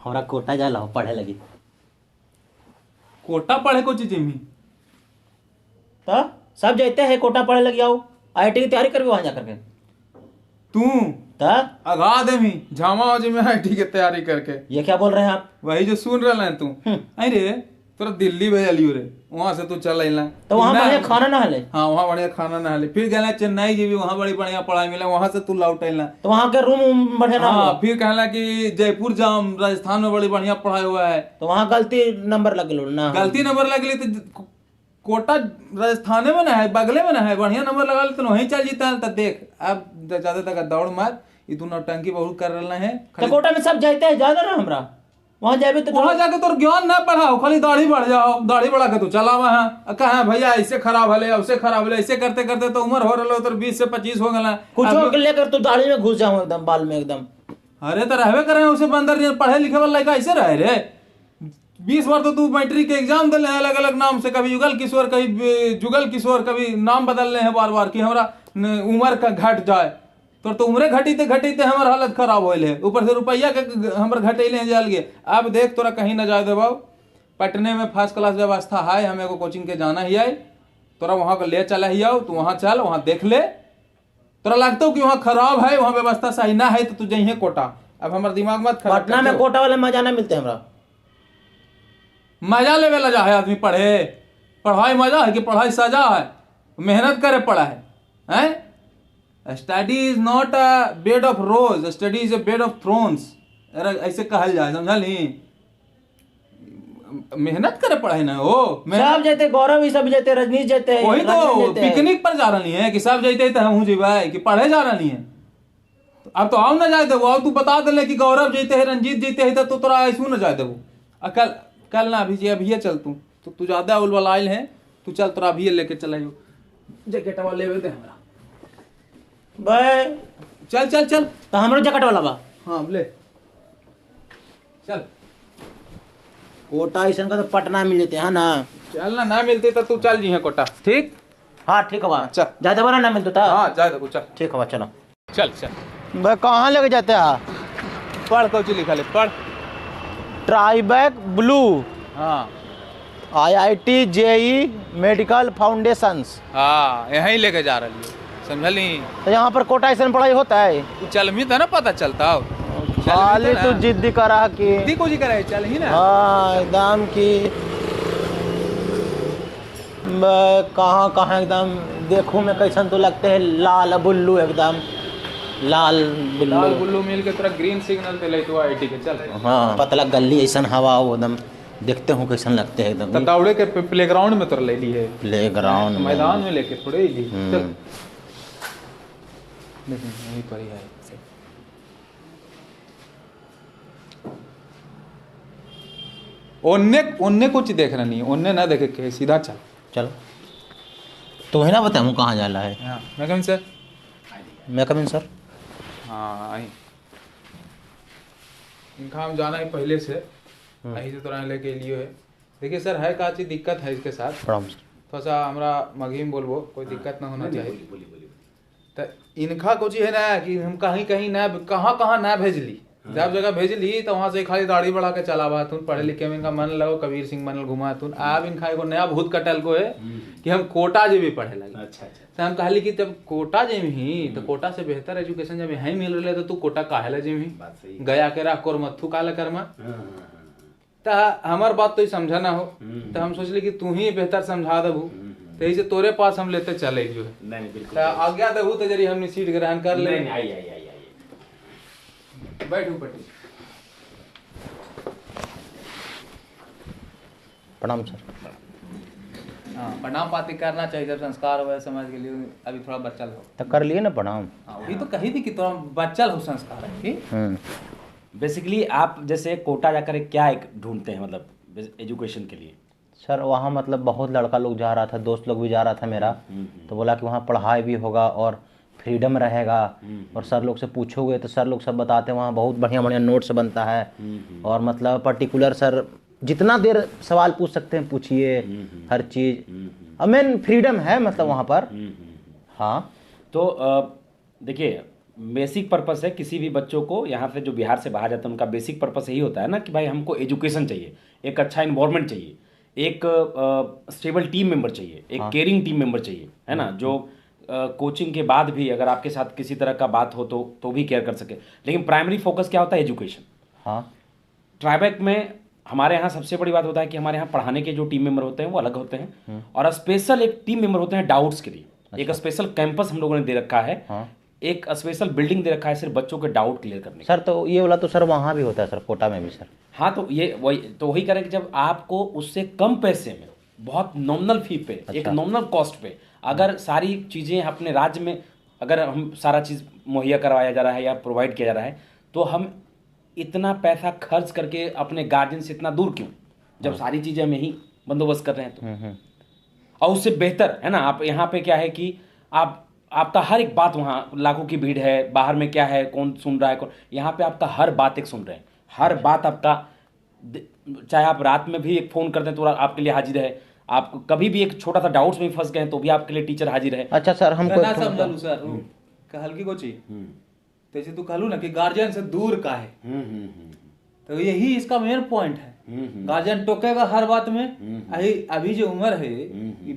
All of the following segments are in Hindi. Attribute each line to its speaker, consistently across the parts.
Speaker 1: हमरा कोटा जाला हो पढ़े लगी।
Speaker 2: कोटा पढ़े को चीज में
Speaker 1: तो सब जाते हैं कोटा पढ़े लगी आओ, IIT की तैयारी करबी वहां जा करके।
Speaker 2: तू
Speaker 1: तो
Speaker 2: अगा दे मी झामा हो जी में IIT की तैयारी करके।
Speaker 1: ये क्या बोल रहे हैं आप?
Speaker 2: वही जो सुन रहा है तू। अरे तोरा दिल्ली भेजलियो रे, वहां से तू चल अइला
Speaker 1: तो वहां बढ़िया खाना ना हले।
Speaker 2: हाँ वहाँ बढ़िया खाना ना हले। फिर गया चेन्नई जी भी, वहाँ बड़ी बढ़िया पढ़ाई मिला, वहां से तू लौट अइला।
Speaker 1: तो वहां के रूम बढ़िया ना
Speaker 2: हाँ
Speaker 1: हुआ।
Speaker 2: फिर कहला कि जयपुर जाम, राजस्थान में बड़ी बढ़िया पढ़ाई हुआ है।
Speaker 1: तो वहां गलती नंबर लग लो ना।
Speaker 2: गलती नंबर लगली तो कोटा राजस्थान में ना है, बगले में ना है, बढ़िया नंबर लगा ले तो वहीं चल जीता है। तो देख अब ज्यादा तक दौड़ मार, ये तू नौटंकी बहुत कर रहा है।
Speaker 1: तो कोटा में सब जाते हैं ज्यादा ना हमरा, वहां जाबे तो
Speaker 2: वहां जाके तोर ज्ञान ना बढ़ाओ, खाली दाढ़ी बढ़ जाओ, दाढ़ी बढ़ा के तू चला वहां कहा भैया ऐसे खराब हले ऐसे खराब हले, ऐसे करते करते तो उम्र हो रहा तो 20 से 25 हो गला।
Speaker 1: कुछ लेकर तू दाढ़ी में घुस जाऊं एकदम बाल में एकदम।
Speaker 2: अरे तो रहबे करे उसे बंदर पढ़े लिखे वाला लड़का ऐसे रहे रे। 20 बार तो तू मैट्रिक के एग्जाम दिले अलग अलग नाम से, कभी युगल किशोर कभी जुगल किशोर, कभी नाम बदल रहे हैं बार बार कि हमारा उम्र का घट जाए। तो उम्रे घटीते घटीते हमार हालत खराब होले, ऊपर से रुपया के हमर घटेले जाल गए। अब देख तोरा कहीं ना जाए देबो, पटने में फर्स्ट क्लास व्यवस्था है, हमें एगो कोचिंग के जाना ही है, तोरा वहां को ले चला ही आओ, तू वहां चल, वहां देख ले। तोरा लगता हो कि वहां खराब है, वहां व्यवस्था सही ना है, तो तू जइहे कोटा। अब हमार दिमाग मत खराब।
Speaker 1: पटना में कोटा वाले मजा ना मिलते हमरा।
Speaker 2: मजा लेवे ला जा है आदमी पढ़े, पढ़ाई मजा है कि पढ़ाई सजा है, मेहनत करे पड़ा है? Study is not a bed of rose, study is a bed of thrones, ऐसे कहल जाए, समझली? मेहनत करे पढ़ाई ना हो।
Speaker 1: सब जाते, गौरव ही सब जाते, रजनीश जाते,
Speaker 2: वही तो पिकनिक पर जा रही है कि सब जाते तो हम जीवाए कि पढ़े जा रही है। अब तो आओ ना जाए देवो, अब तू बता दे कि गौरव जीते है, रंजीत जीते है, तो तोरा ऐसू ना जाए देवो। कल ना अभी चल तू ज्यादा उलवल आयल है, तू चल तोरा अभी लेके चलाइयो, जैकेटवा लेवे दे हमरा
Speaker 1: भाई।
Speaker 2: चल चल चल।
Speaker 1: तो हमरो जैकेट वाला बा।
Speaker 2: हाँ ले चल।
Speaker 1: कोटा ऐसा का तो पटना मिल जाते है ना।
Speaker 2: चल ना मिलते तो तू चल जी है कोटा, ठीक?
Speaker 1: हाँ ठीक है बा,
Speaker 2: चल।
Speaker 1: ज्यादा बड़ा ना मिलता था।
Speaker 2: हाँ जा देखो चल।
Speaker 1: ठीक है बा, चलो
Speaker 2: चल चल।
Speaker 1: भाई कहाँ लेके जाते हैं?
Speaker 2: पढ़ कौची लिखा ले, पढ़।
Speaker 1: ट्राइबैक ब्लू,
Speaker 2: हाँ
Speaker 1: IIT JEE मेडिकल फाउंडेशंस।
Speaker 2: हाँ यहीं लेके जा रही है, समझली?
Speaker 1: तो यहाँ पर कोटा ऐसा पढ़ाई होता है?
Speaker 2: तू चल मी था ना पता चलता हो।
Speaker 1: खाली तू जिद्दी करा कि
Speaker 2: को जी करे, चल ही ना।
Speaker 1: हाँ एकदम की कहाँ कहाँ एकदम देखूं मैं कैसन तो लगते हैं, लाल बुल्लू एकदम लाल
Speaker 2: बुल्लू मिल के तेरा ग्रीन सिग्नल पे ले तू IIT के चल।
Speaker 1: हाँ पतला गली ऐसा हवा हो एकदम, देखते हूँ कैसन लगते हैं एकदम।
Speaker 2: दौड़े के प्लेग्राउंड में तोरा ले ली है,
Speaker 1: प्लेग्राउंड
Speaker 2: मैदान में लेके थोड़े ही ली। चल यही पर ही है। ओन्ने कुछ देख रहा नहीं है, ओन्ने ना देखे के सीधा चल।
Speaker 1: चलो तो है ना, बताऊँ कहाँ जाना है?
Speaker 2: हाँ मैं कम सर।
Speaker 1: मैं कम इन सर।
Speaker 2: हाँ आई इनका हम जाना है पहले से, यही से तोरा लेके लिए है। देखिए सर है का चीज दिक्कत है इसके साथ, थोड़ा सा हमारा मगही बोलबो, कोई दिक्कत ना होना चाहिए। तो इनका कुछ है ना कि हम कहीं कहीं ना कहाँ ना भेजली, जब जगह भेजली तो वहां से खाली दाढ़ी बढ़ा के चलावा तुम, पढ़े लिखे में इनका मन लगो, कबीर सिंह मनल घुमा तुम। अब इनका एगो नया भूत कटल को है कि हम कोटा जे भी पढ़े लगे। अच्छा तो हम कहली कि जब कोटा जे ही तो कोटा से बेहतर एजुकेशन जब यहीं मिल रहे तो तू कोटा काहे ला जेमी, गया के रख कोर मथु काला कर्मा। तो हमार बात तो समझा ना हो, तो हम सोचली कि तू ही बेहतर समझा देबू, तो इसे तोरे पास हम लेते चले जो है। आज्ञा देबू तो जरी हमने सीट ग्रहण कर ले। बैठू पटी।
Speaker 1: प्रणाम सर।
Speaker 2: हाँ प्रणाम पाती करना चाहिए, जब संस्कार हो समाज के लिए। अभी थोड़ा बच्चल हो
Speaker 1: तो कर लिए ना प्रणाम।
Speaker 2: हाँ वही तो कही थी कि थोड़ा बच्चल हो संस्कार है।
Speaker 3: बेसिकली आप जैसे कोटा जाकर क्या एक ढूंढते हैं, मतलब एजुकेशन के लिए?
Speaker 1: सर वहाँ मतलब बहुत लड़का लोग जा रहा था, दोस्त लोग भी जा रहा था मेरा, तो बोला कि वहाँ पढ़ाई भी होगा और फ्रीडम रहेगा, और सर लोग से पूछोगे तो सर लोग सब बताते हैं वहाँ बहुत बढ़िया बढ़िया नोट्स बनता है, और मतलब पर्टिकुलर सर जितना देर सवाल पूछ सकते हैं पूछिए, हर चीज़ अब मेन फ्रीडम है मतलब वहाँ पर। हाँ
Speaker 3: तो देखिए बेसिक पर्पस है किसी भी बच्चों को यहाँ पे जो बिहार से बाहर जाते हैं उनका बेसिक पर्पस यही होता है ना कि भाई हमको एजुकेशन चाहिए, एक अच्छा इन्वायरमेंट चाहिए, एक स्टेबल टीम मेंबर चाहिए, एक केयरिंग टीम मेंबर चाहिए, है ना, जो कोचिंग के बाद भी अगर आपके साथ किसी तरह का बात हो तो भी केयर कर सके। लेकिन प्राइमरी फोकस क्या होता है? एजुकेशन।
Speaker 1: हाँ,
Speaker 3: ट्राइबैक में हमारे यहाँ सबसे बड़ी बात होता है कि हमारे यहाँ पढ़ाने के जो टीम मेंबर होते हैं वो अलग होते हैं, और स्पेशल एक टीम मेंबर होते हैं डाउट्स के लिए। एक स्पेशल कैंपस हम लोगों ने दे रखा है, एक स्पेशल बिल्डिंग दे रखा है सिर्फ बच्चों के डाउट क्लियर करने
Speaker 1: सर। तो ये वाला तो सर वहाँ भी होता है सर, कोटा में भी सर।
Speaker 3: हाँ, तो ये वही करें कि जब आपको उससे कम पैसे में, बहुत नॉमिनल फी पे, एक नॉमिनल कॉस्ट पे अगर सारी चीज़ें अपने राज्य में अगर हम सारा चीज़ मुहैया करवाया जा रहा है या प्रोवाइड किया जा रहा है, तो हम इतना पैसा खर्च करके अपने गार्जियन से इतना दूर क्यों, जब सारी चीज़ें हम यही बंदोबस्त कर रहे हैं तो। और उससे बेहतर है ना, आप यहाँ पे क्या है कि आपका हर एक बात, वहाँ लाखों की भीड़ है, बाहर में क्या है, कौन सुन रहा है कौन, यहाँ पे आपका हर बात एक सुन रहे हैं, हर बात आपका, चाहे आप रात में भी एक फ़ोन करते हैं तो आपके लिए हाजिर है, आप कभी भी एक छोटा सा डाउट्स में फंस गए हैं तो भी आपके लिए टीचर हाजिर है।
Speaker 1: अच्छा सर, हमको
Speaker 2: ना समझलू सर कहल की कोची जैसे तू कहलू ना कि गार्जियन से दूर का है, तो यही इसका मेन पॉइंट है। गार्जियन टोकेगा हर बात में। अभी जो उम्र है,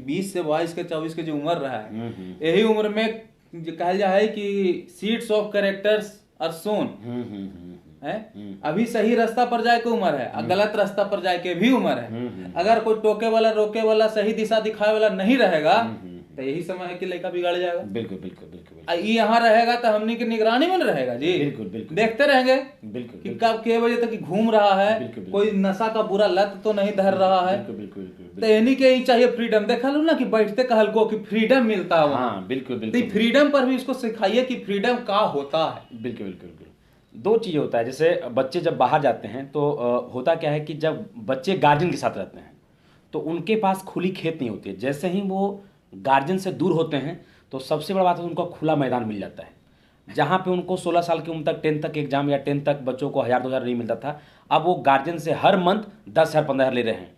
Speaker 2: 20 से 22 के 24 के जो उम्र रहा है, यही उम्र में कहल जा है कि सीड्स ऑफ कैरेक्टर्स आर सोन है। अभी सही रास्ता पर जाए के उम्र है, गलत रास्ता पर जाए के भी उम्र है। अगर कोई टोके वाला, रोके वाला, सही दिशा दिखाए वाला नहीं रहेगा तो यही समय है कि लड़का बिगड़ जाएगा।
Speaker 3: बिल्कुल बिल्कुल बिल्कुल।
Speaker 2: यहाँ रहेगा तो हमने की निगरानी में रहेगा जी।
Speaker 3: बिल्कुल बिल्कुल। देखते
Speaker 2: रहेंगे
Speaker 3: बिल्कुल
Speaker 2: कि कब के बजे तक घूम रहा है, कोई नशा का बुरा लत तो नहीं धर रहा है। तो इन्हीं के ही चाहिए फ्रीडम। देखा लो ना कि बैठते कहल को कि फ्रीडम मिलता है।
Speaker 3: हाँ, बिल्कुल बिल्कुल।
Speaker 2: फ्रीडम पर भी इसको सिखाइए कि फ्रीडम क्या होता है।
Speaker 3: बिल्कुल बिल्कुल। दो चीज़ें होता है, जैसे बच्चे जब बाहर जाते हैं तो होता क्या है कि जब बच्चे गार्जियन के साथ रहते हैं तो उनके पास खुली खेत नहीं होती है। जैसे ही वो गार्जियन से दूर होते हैं तो सबसे बड़ा बात है उनको खुला मैदान मिल जाता है। जहाँ पे उनको 16 साल की उम्र तक 10 तक एग्जाम या 10 तक बच्चों को 1000-2000 नहीं मिलता था, अब वो गार्जियन से हर मंथ 10,000-15,000 ले रहे हैं।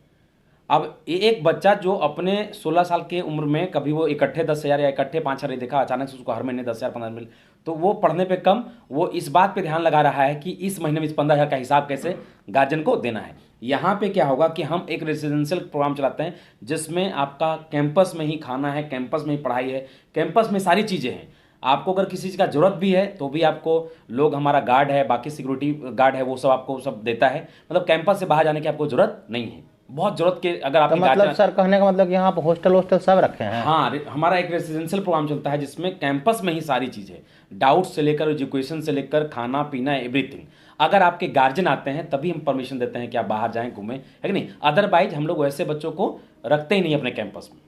Speaker 3: अब एक बच्चा जो अपने 16 साल के उम्र में कभी वो इकट्ठे 10,000 या इकट्ठे 5,000 नहीं देखा, अचानक से उसको हर महीने 10,000-15,000 मिले, तो वो पढ़ने पे कम, वो इस बात पे ध्यान लगा रहा है कि इस महीने में इस 15,000 का हिसाब कैसे गार्जियन को देना है। यहाँ पे क्या होगा कि हम एक रेजिडेंशियल प्रोग्राम चलाते हैं जिसमें आपका कैंपस में ही खाना है, कैंपस में ही पढ़ाई है, कैंपस में सारी चीज़ें हैं। आपको अगर किसी चीज़ का जरूरत भी है तो भी आपको लोग, हमारा गार्ड है, बाकी सिक्योरिटी गार्ड है, वो सब आपको सब देता है। मतलब कैंपस से बाहर जाने की आपको जरूरत नहीं है। बहुत जरूरत के अगर आप,
Speaker 1: तो मतलब सर कहने का मतलब यहाँ पर हॉस्टल सब रखे हैं।
Speaker 3: हाँ, हमारा एक रेजिडेंशियल प्रोग्राम चलता है जिसमें कैंपस में ही सारी चीज़ें, डाउट से लेकर एजुकेशन से लेकर खाना पीना एवरीथिंग। अगर आपके गार्जियन आते हैं तभी हम परमिशन देते हैं कि आप बाहर जाएं, घूमें, है कि नहीं। अदरवाइज हम लोग वैसे बच्चों को रखते ही नहीं अपने कैंपस में।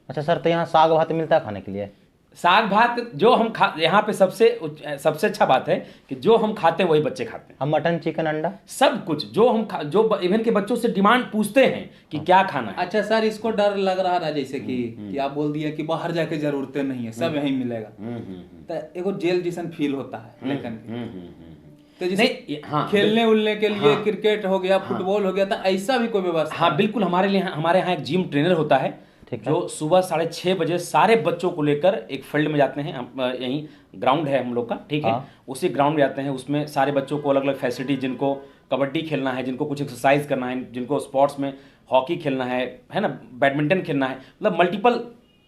Speaker 1: अच्छा सर, तो यहाँ साग भात मिलता है खाने के लिए?
Speaker 3: साग भात जो हम यहाँ पे सबसे अच्छा बात है कि जो हम खाते हैं वही बच्चे खाते हैं।
Speaker 1: हम मटन, चिकन, अंडा
Speaker 3: सब कुछ जो हम जो इवन के बच्चों से डिमांड पूछते हैं कि क्या खाना है।
Speaker 2: अच्छा सर, इसको डर लग रहा था जैसे कि आप बोल दिए कि बाहर जाके जरूरतें नहीं है, सब यहीं मिलेगा, तो एगो जेल जैसन फील होता है। लेकिन तो जैसे
Speaker 3: हाँ,
Speaker 2: खेलने उलने के लिए क्रिकेट हो गया, फुटबॉल हो गया, तो ऐसा भी कोई व्यवस्था?
Speaker 3: हाँ बिल्कुल, हमारे यहाँ एक जिम ट्रेनर होता है जो सुबह 6:30 बजे सारे बच्चों को लेकर एक फील्ड में जाते हैं। यहीं ग्राउंड है हम लोग का, ठीक है। उसी ग्राउंड में जाते हैं, उसमें सारे बच्चों को अलग अलग फैसिलिटी, जिनको कबड्डी खेलना है, जिनको कुछ एक्सरसाइज करना है, जिनको स्पोर्ट्स में हॉकी खेलना है ना, बैडमिंटन खेलना है, मतलब मल्टीपल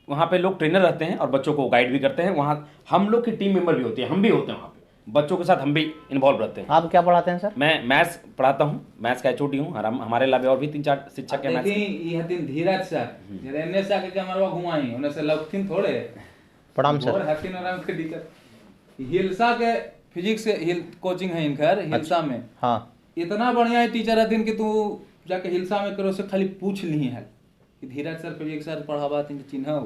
Speaker 3: वहाँ पे लोग ट्रेनर रहते हैं और बच्चों को गाइड भी करते हैं। वहाँ हम लोग की टीम मेंबर भी होती है, हम भी होते हैं वहाँ पे, बच्चों के साथ हम भी इन्वॉल्व रहते हैं।
Speaker 1: आप क्या पढ़ाते हैं सर? मैं
Speaker 3: मैथ्स पढ़ाता हूँ, मैथ्स का HOD हूँ। हमारे अलावा और भी 3-4 शिक्षक हैं।
Speaker 2: धीरज सर एने से आके कैमरा घुमाई उन्हें से लगथिन थोड़े
Speaker 1: प्रणाम सर।
Speaker 2: और हथिन आराम के दिक्कत हिलसा के फिजिक्स के कोचिंग है इनकर हिलसा में। हाँ, इतना बढ़िया टीचर हथिन कि तू जाके हिलसा में करो से खाली पूछ ली है कि धीरज सर फिजिक्स सर पढ़ावा चिन्ह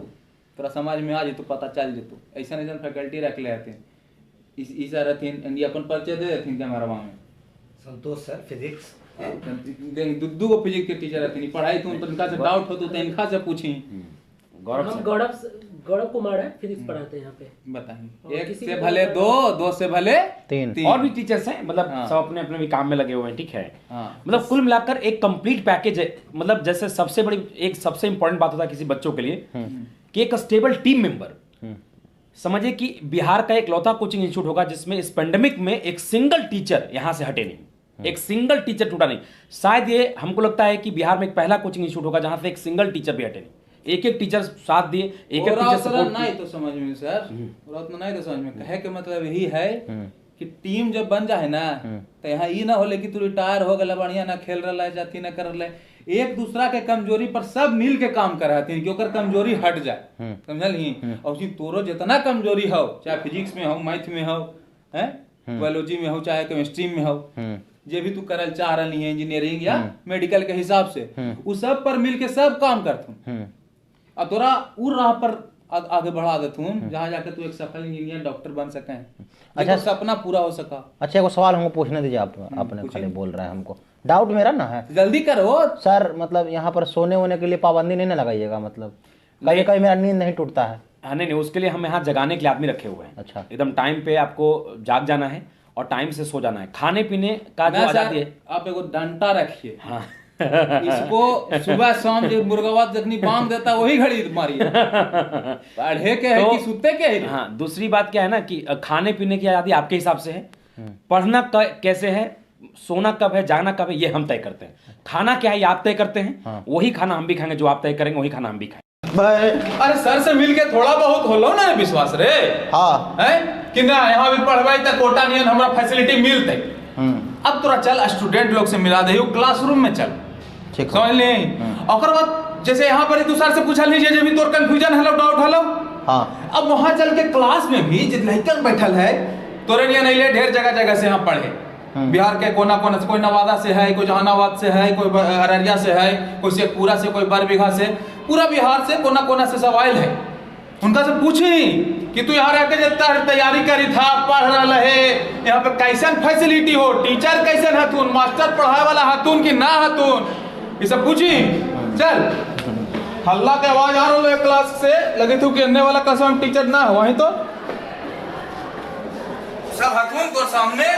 Speaker 2: तोरा समाज में आ जे तो पता चल जेतो। ऐसा फैकल्टी रख ले हथिन। इस रहथिन अपन परिचय दे देथिन कैमरा में।
Speaker 4: संतोष सर फिजिक्स,
Speaker 2: दू गो फिजिक्स के टीचर रहथिन। पढ़ाई तो इनका से डाउट हो तो इनका से पूछी।
Speaker 4: गौरव कुमार है, फिजिक्स पढ़ाते हैं यहाँ पे।
Speaker 2: बताइए, एक से भले दो से भले तीन
Speaker 3: और भी टीचर्स हैं। मतलब सब अपने अपने भी काम में लगे हुए हैं, ठीक है। मतलब कुल मिलाकर एक कंप्लीट पैकेज है। मतलब जैसे सबसे इम्पोर्टेंट बात होता है किसी बच्चों के लिए कि एक स्टेबल टीम मेंबर, समझिए कि बिहार का एक लौता कोचिंग इंस्टीट्यूट होगा जिसमें इस पेंडेमिक में एक सिंगल टीचर यहां से हटे नहीं, एक सिंगल टीचर टूटा नहीं। शायद ये हमको लगता है कि बिहार में एक पहला कोचिंग इंस्टीट्यूट होगा जहां से एक सिंगल टीचर भी हटे नहीं, एक एक टीचर साथ दिए, एक एक टीचर सपोर्ट
Speaker 2: नहीं तो समझ में सर, और उतना नहीं तो समझ में कहे के मतलब यही है कि टीम जब बन जाए ना तो यहाँ ई ना होले कि तू रिटायर हो गया बढ़िया ना खेल रहा है जाती ना कर रहा है, एक दूसरा के कमजोरी पर सब मिल के काम कर रहे कि ओकर कमजोरी हट जाए, समझली। और उसी तोरो जितना कमजोरी हो, चाहे फिजिक्स में हो, मैथ में हो, बायोलॉजी में हो, चाहे केमिस्ट्री में हो, जे भी तू करल चाह रही है इंजीनियरिंग या मेडिकल के हिसाब से, उस सब पर मिल के सब काम करतूं और तोरा उ राह पर आगे बढ़ा देतूं जहाँ जाके तू एक सफल इंजीनियर डॉक्टर बन सके। अच्छा, सपना पूरा हो सका।
Speaker 1: अच्छा, एक सवाल हमको पूछने दीजिए, आप आपने खाली बोल रहे हैं, हमको डाउट मेरा ना है,
Speaker 2: जल्दी करो
Speaker 1: सर। मतलब यहाँ पर सोने वोने के लिए पाबंदी नहीं ना लगाइएगा, मतलब कभी कभी मेरा नींद नहीं टूटता है।
Speaker 3: नहीं, उसके लिए हम यहाँ जगाने के लिए आदमी रखे हुए हैं।
Speaker 1: अच्छा,
Speaker 3: एकदम टाइम पे आपको जाग जाना है और टाइम से सो जाना है। खाने पीने का जो आजादी है,
Speaker 2: आप एगो डंटा रखिए,
Speaker 3: हाँ
Speaker 2: इसको सुबह शाम जो मुर्गवा जखनी बांध देता वही घड़ी मारिए, पढ़े के है कि सुते के है।
Speaker 3: हाँ, दूसरी बात क्या है ना कि खाने पीने की आजादी आपके हिसाब से है, पढ़ना कैसे है, सोना कब है, जागना कब है, ये हम तय करते हैं। खाना क्या है ये आप तय करते हैं। हाँ। वही खाना हम भी खाएंगे, जो आप तय करेंगे वही खाना हम भी खाएंगे।
Speaker 2: अरे सर से मिलके थोड़ा बहुत होलो ना विश्वास रे।
Speaker 1: हाँ
Speaker 2: है कि ना यहाँ भी पढ़वाई तक कोटा नियन हमरा फैसिलिटी मिलते। अब तोरा चल स्टूडेंट लोग से मिला दे, क्लासरूम में चल, समझ ले। और बाद जैसे यहाँ पर एक दूसरे से पूछा लीजिए जब भी तोर कंफ्यूजन हलो, डाउट हलो, हाँ, अब वहां चल के क्लास में भी जित लड़कन बैठल है तोरे नियन अइले ढेर जगह जगह से यहाँ पढ़े, बिहार के कोना कोना से, कोई नवादा से है, कोई जहानाबाद से है, कोई अररिया से है, कोई शेखपुरा से, कोई बरबीघा से, पूरा बिहार से कोना कोना से सब आयल है। उनका से पूछी कि तू यहाँ रह के जितना तैयारी करी था, पढ़ रहा है, यहाँ पे कैसन फैसिलिटी हो, टीचर कैसन हतून, मास्टर पढ़ाए वाला हतून कि ना हतून, ये सब पूछी। चल हल्ला के आवाज आ रहा है क्लास से, लगे तू कि अन्य वाला क्लास में टीचर ना हो, वहीं तो सब हतून तो सामने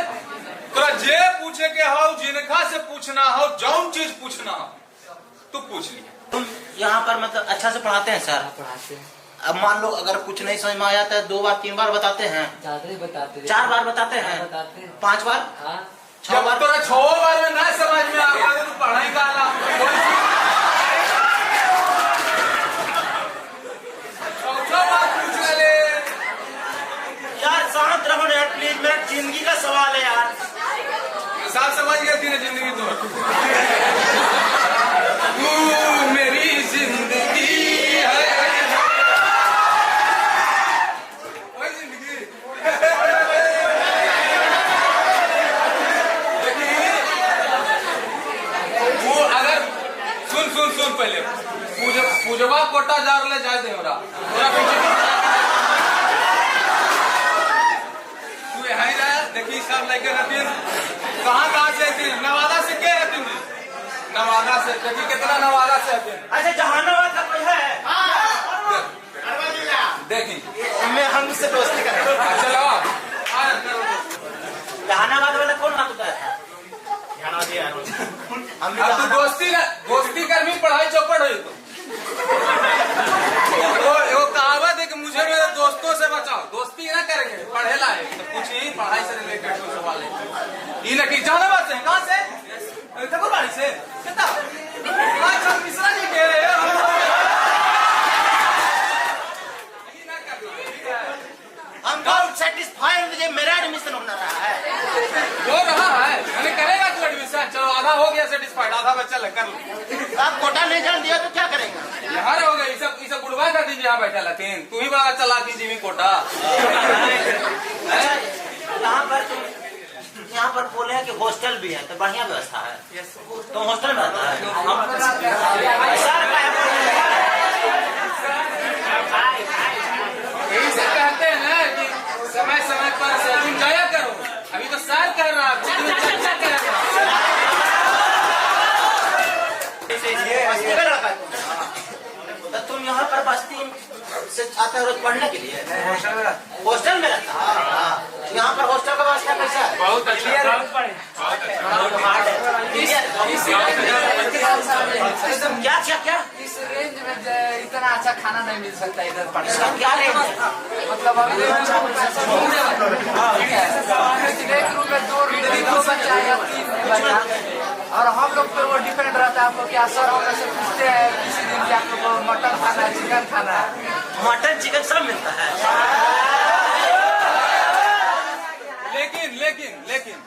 Speaker 2: तोरा जे पूछे के हो, जिनका से पूछना हो, जौन चीज पूछना हो तू पूछ लिया।
Speaker 1: तुम यहाँ पर मतलब अच्छा से पढ़ाते हैं सर?
Speaker 4: पढ़ाते हैं।
Speaker 1: अब मान लो अगर कुछ नहीं समझ में आ जाता है, 2 बार 3 बार बताते हैं,
Speaker 4: ज्यादा ही बताते हैं,
Speaker 1: 4 बार बताते हैं, 5 बार,
Speaker 4: हाँ
Speaker 1: 6 बार।
Speaker 2: तोरा 6 बार में ना समझ में आ गया तो पढ़ाई का आला
Speaker 1: यार शांत रहो यार प्लीज, मेरा जिंदगी का सवाल है यार।
Speaker 2: साफ समझ गया थी ना जिंदगी तो मेरी जिंदगी है, वही जिंदगी। वो अगर सुन पहले पूजवा कोटा जा रहे जाए दे तू यहाँ ही रहा। देखी सब लेके रहती कहाँ से रहती, नवादा से क्या रहती, नवादा से देखी कितना नवादा से रहती।
Speaker 1: अच्छा जहानाबाद का कोई है?
Speaker 2: देखी
Speaker 1: मैं हमसे दोस्ती कर रहा हूँ।
Speaker 2: चलो
Speaker 1: जहानाबाद वाला कौन होता है?
Speaker 2: अब तू दोस्ती कर भी पढ़ाई चौपट हुई तो कहावत है कि मुझे मेरे दोस्तों से बचाओ, दोस्ती ना करेंगे पढ़े लाए तो कुछ ही पढ़ाई से रिलेटेड कोई सवाल है। ये लड़की जहानाबाद से, कहाँ से? ठाकुरबाड़ी से, कितना मिश्रा जी के
Speaker 1: हम बहुत सेटिस्फाइड, मुझे मेरा एडमिशन होना रहा है,
Speaker 2: हो रहा है, मैंने करेगा तू एडमिशन। चलो आधा हो गया सेटिस्फाइड, आधा बच्चा कर लो।
Speaker 1: आप कोटा नहीं जान दिया तो क्या करेंगे?
Speaker 2: यहाँ हो गया, ये सब बुढ़वा कर दीजिए, यहाँ बैठा लतीन तू ही बड़ा चला दीजिए कोटा।
Speaker 1: यहाँ पर बोले हैं कि हॉस्टल भी है, तो बढ़िया व्यवस्था है, तो हॉस्टल में रहता है।
Speaker 2: यही से कहते हैं ना कि समय समय पर तुम जाया करो। अभी तो सर कह रहा, चर्चा कह रहा।
Speaker 1: तो तुम यहाँ पर बस्ती से आते हो रोज पढ़ने के लिए? हॉस्टल में रहता है। यहाँ पर हॉस्टल का व्यवस्था कैसा है?
Speaker 2: बहुत अच्छा,
Speaker 1: क्या इस रेंज में
Speaker 5: में इतना अच्छा खाना नहीं मिल सकता इधर पटना। क्या रेट मतलब अभी 2 इडली 2 बचा या 3 बचा, और हम लोग पे वो डिपेंड रहता है। आपको क्या सर हम से पूछते हैं किसी दिन कि आप लोग को मटन खाना है, चिकन खाना है?
Speaker 4: मटन चिकन सब मिलता है।
Speaker 2: लेकिन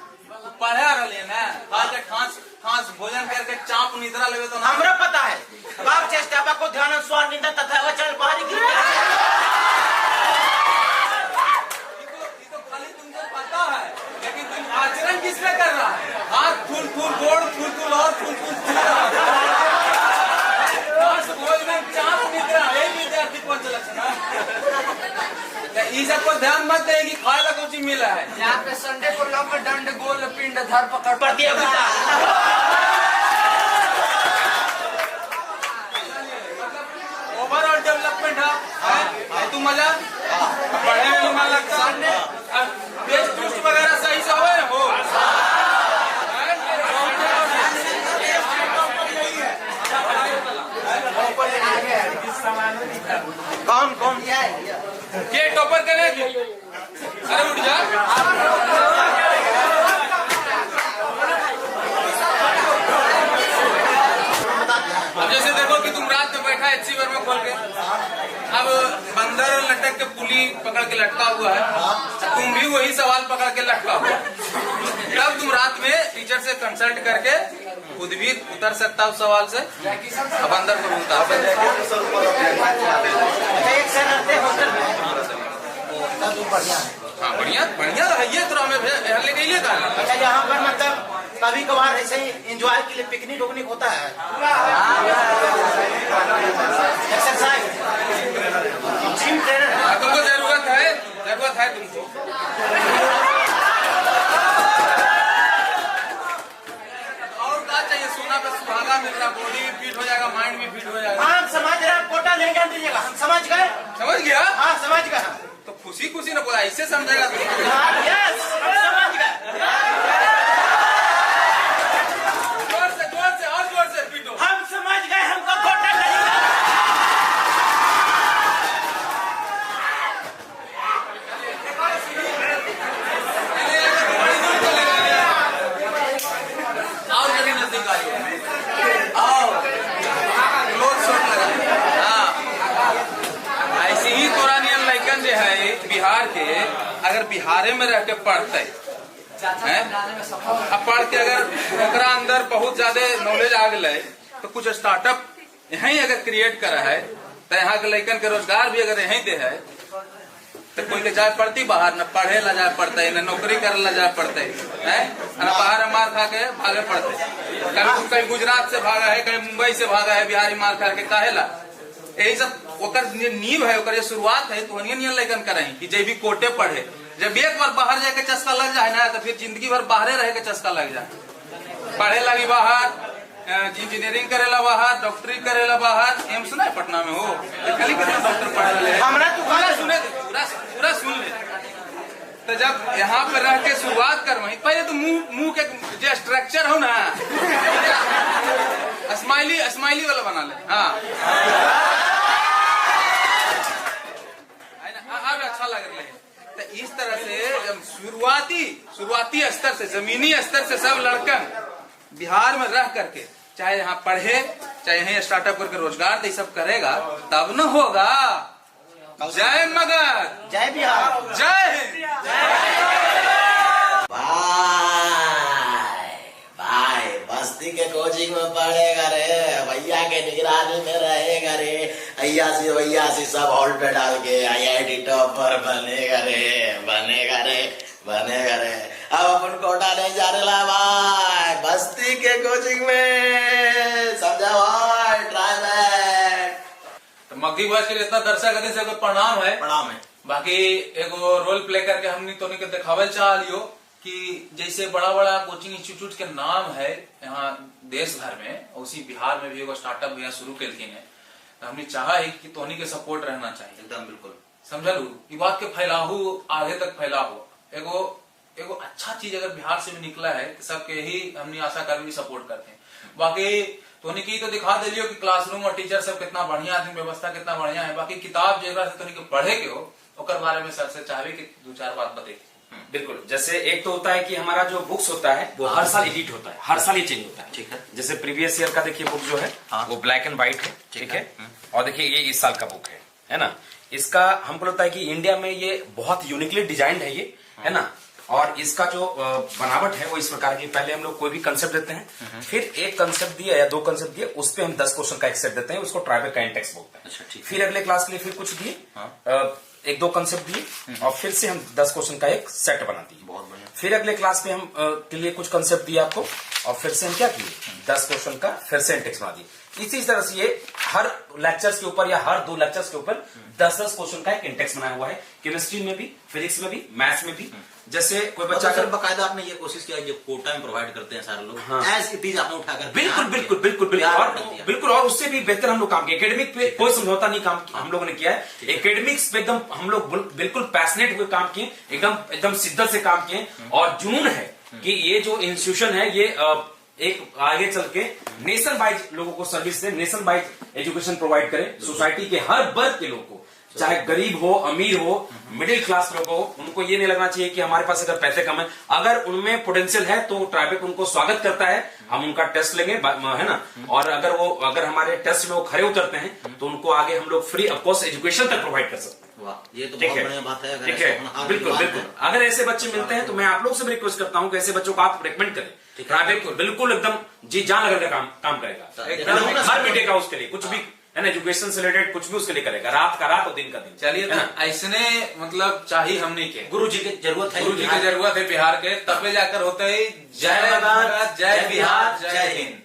Speaker 2: पढ़ा रहे ना खास भोजन करके चाप निद्रा लेवे तो
Speaker 4: हमरा पता है बाप चेष्टा को ध्यान स्वार निंदा तथा वचन बाहरी की
Speaker 2: तो खाली तुमको पता है, लेकिन तुम आचरण किसमें कर रहा है? हाथ फूल गोड़ फूल और फूल भोजन चाप निद्रा यही विद्यार्थी को लक्षण है। ये सबको ध्यान मत दे कि खाए ला कुछ मिला है।
Speaker 5: यहाँ पे संडे को लंब दंड गोल पिंड धर पकड़
Speaker 4: प्रतियोगिता
Speaker 2: ओवरऑल डेवलपमेंट है। तू मजा पढ़ने में मन लगता है, टेस्ट टूस्ट वगैरह सही से हो
Speaker 4: कौन
Speaker 2: ये टॉपर करे। अरे उठ जा। अब जैसे देखो कि तुम रात में बैठा एचसी वर्मा खोल के, अब बंदर लटक के पुली पकड़ के लटका हुआ है, तुम भी वही सवाल पकड़ के लटका हुआ। तब तुम रात में टीचर से कंसल्ट करके खुद भी उतर सकता उस सवाल से, अब अंदर को उतार। हाँ बढ़िया है ये तो हमें लेके ही लेगा।
Speaker 4: अच्छा यहाँ पर मतलब कभी कभार ऐसे ही एंजॉय के लिए पिकनिक उकनिक होता है, एक्सरसाइज जिम ट्रेनर
Speaker 2: तुमको जरूरत है तुमको। और क्या चाहिए? सोना पे सुहागा मिल रहा, बॉडी भी फिट हो जाएगा, माइंड भी फिट हो जाएगा।
Speaker 4: हाँ समझ रहे हैं, कोटा नहीं कर दीजिएगा, हम समझ गए।
Speaker 2: समझ गया?
Speaker 4: हाँ समझ गए।
Speaker 2: तो खुशी ना बोला, ऐसे समझेगा तो।
Speaker 4: यस समझ गए।
Speaker 2: जोर से और जोर से पीटो।
Speaker 4: हम समझ गए, हमको कोटा नहीं
Speaker 2: और कभी नजदीक आई आओ क्लोज शॉट लगा। हाँ ऐसे ही तोरा नियन लड़कन जो है बिहार के, अगर बिहारे में रह के पढ़ते अब पढ़ के अगर ओकरा अंदर बहुत ज्यादा नॉलेज आ गए तो कुछ स्टार्टअप यहीं अगर क्रिएट करा है तो यहाँ के लड़कन के रोजगार भी अगर यहीं दे है तो कोई के जाए पड़ती बाहर, न पढ़े ला जाए पड़ते, न नौकरी करे ला जाए पड़ते है, न बाहर मार खा के भागे पड़ते। कहीं गुजरात से भागा है, कहीं मुंबई से भागा है बिहारी मार खा के काहे ला। यही सब ओकर नींव है, ओकर शुरुआत है। तो नियन लड़कन करे कि जे भी कोटे पढ़े, जब एक बार बाहर जाके चस्का लग जाए ना तो फिर जिंदगी भर बाहरे रहे के चस्का लग जाए। पढ़े लगी बाहर, इंजीनियरिंग करेला बाहर, डॉक्टरी करेला बाहर। एम्स सुना है पटना में हो खाली डॉक्टर पढ़े पूरा सुन ले। तो जब यहाँ पर रह के शुरुआत कर वही पहले तो मुंह के जो स्ट्रक्चर हो ना स्माइली वाला बना ले। हाँ अब अच्छा लग रहा है। तो इस तरह से जब शुरुआती स्तर से, जमीनी स्तर से सब लड़कन बिहार में रह करके चाहे यहाँ पढ़े, चाहे यहीं स्टार्टअप करके रोजगार दे, सब करेगा तब न होगा। जय मगध,
Speaker 4: जय बिहार,
Speaker 2: जय हिंद।
Speaker 6: भाई बस्ती के कोचिंग में पढ़ेगा रे, भैया के निगरानी में रहेगा रे, भैया सी सब हॉल पे डाल के IIT टॉपर बनेगा रे। अब अपन कोटा नहीं जा रहा भाई, बस्ती के कोचिंग में समझा भाई। ट्राई बैक
Speaker 2: तो मग्गी बॉयज के इतना दर्शक से प्रणाम है। बाकी एगो रोल प्ले करके हमने तो के दिखावल चाह लियो कि जैसे बड़ा बड़ा कोचिंग इंस्टीट्यूट के नाम है यहाँ देश भर में, उसी बिहार में भी एगो स्टार्टअप भैया शुरू कलखिन है। तो हमने चाहा है कि तोहनी के सपोर्ट रहना चाहिए।
Speaker 6: एकदम बिल्कुल
Speaker 2: समझलू, ये बात के फैलाहू आगे तक फैलाहू। एगो एगो अच्छा चीज अगर बिहार से भी निकला है कि सबके ही हमने आशा कर्मी सपोर्ट करते हैं। बाकी तोनी की तो दिखा दिलियो कि क्लासरूम और टीचर सब कितना बढ़िया है, व्यवस्था कितना बढ़िया है। बाकी किताब जेकरा से तोनी के पढ़े के हो ओकर बारे में सर से चाहे कि 2-4 बात बते।
Speaker 3: बिल्कुल, जैसे एक तो होता है कि हमारा जो बुक्स होता है वो हर साल एडिट होता है, हर साल ये चेंज होता है।
Speaker 6: ठीक है।
Speaker 3: जैसे प्रीवियस ईयर का देखिए बुक जो है वो ब्लैक एंड व्हाइट है, ठीक है। और देखिए ये इस साल का बुक है ना। इसका हमको लगता है कि इंडिया में ये बहुत यूनिकली डिजाइंड है ये, है ना। और इसका जो बनावट है वो इस प्रकार की, पहले हम लोग कोई भी कंसेप्ट देते हैं, फिर एक कंसेप्ट दिया या 2 कंसेप्ट दिए, उस पे हम 10 क्वेश्चन का एक सेट देते हैं, उसको ट्राइबल काइंड टेक्स्ट बोलते हैं।
Speaker 6: अच्छा, ठीक।
Speaker 3: फिर अगले क्लास के लिए फिर कुछ दिए, 1-2 कंसेप्ट दिए, और फिर से हम 10 क्वेश्चन का एक सेट बना दिए।
Speaker 6: बहुत बढ़िया।
Speaker 3: फिर अगले क्लास में हम के लिए कुछ कंसेप्ट दिए आपको, और फिर से हम क्या किए, 10 क्वेश्चन का फिर से टेक्स्ट बना दिए। इसी तरह से ये हर लेक्चर्स के ऊपर या हर 2 लेक्चर्स के ऊपर 10-10 क्वेश्चन का एक इंडेक्स बनाया हुआ है। केमिस्ट्री में भी, फिजिक्स में भी, मैथ्स में भी। जैसे कोई बच्चा
Speaker 6: अगर बकायदा आपने ये कोशिश किया जो कोटा में प्रोवाइड करते हैं सारे लोग, एज इट इज आपने उठाकर
Speaker 3: बिल्कुल बिल्कुल बिल्कुल बिल्कुल, और उससे भी बेहतर हम लोग काम किए। एकेडमिक पे कोई समझौता नहीं काम हम लोगों ने किया है। एकेडमिक्स पे एकदम हम लोग बिल्कुल पैशनेट हुए काम किए, एकदम शिद्दत से काम किए, और जुनून है कि ये जो इंस्टीट्यूशन है ये एक आगे चल के नेशन वाइज लोगों को सर्विस दे, नेशन वाइज एजुकेशन प्रोवाइड करे, सोसाइटी के हर वर्ग के लोग को, चाहे गरीब हो, अमीर हो, मिडिल क्लास लोग हो, उनको ये नहीं लगना चाहिए कि हमारे पास अगर पैसे कम है, अगर उनमें पोटेंशियल है तो ट्राइबेक उनको स्वागत करता है। हम उनका टेस्ट लेंगे, है ना। और अगर हमारे टेस्ट में वो खरे उतरते हैं तो उनको आगे हम लोग फ्री ऑफ कॉस्ट एजुकेशन तक प्रोवाइड कर सकते हैं।
Speaker 6: वाह, ये तो बहुत बढ़िया बात है।
Speaker 3: ठीक है, बिल्कुल बिल्कुल। अगर ऐसे बच्चे मिलते हैं तो मैं आप लोग से भी रिक्वेस्ट करता हूँ कि ऐसे बच्चों को आप रिकमेंड करें। बिल्कुल एकदम जी जान लगा काम करेगा, हर बेटे का उसके लिए कुछ भी है ना, एजुकेशन से रिलेटेड कुछ भी उसके लिए करेगा, रात का रात और दिन का दिन।
Speaker 2: चलिए ना, ऐसने मतलब चाहिए हमने के
Speaker 6: गुरु जी की जरूरत है,
Speaker 2: गुरु जी की जरूरत है बिहार के, तबे जाकर होते ही जय भारत, जय बिहार, जय हिंद।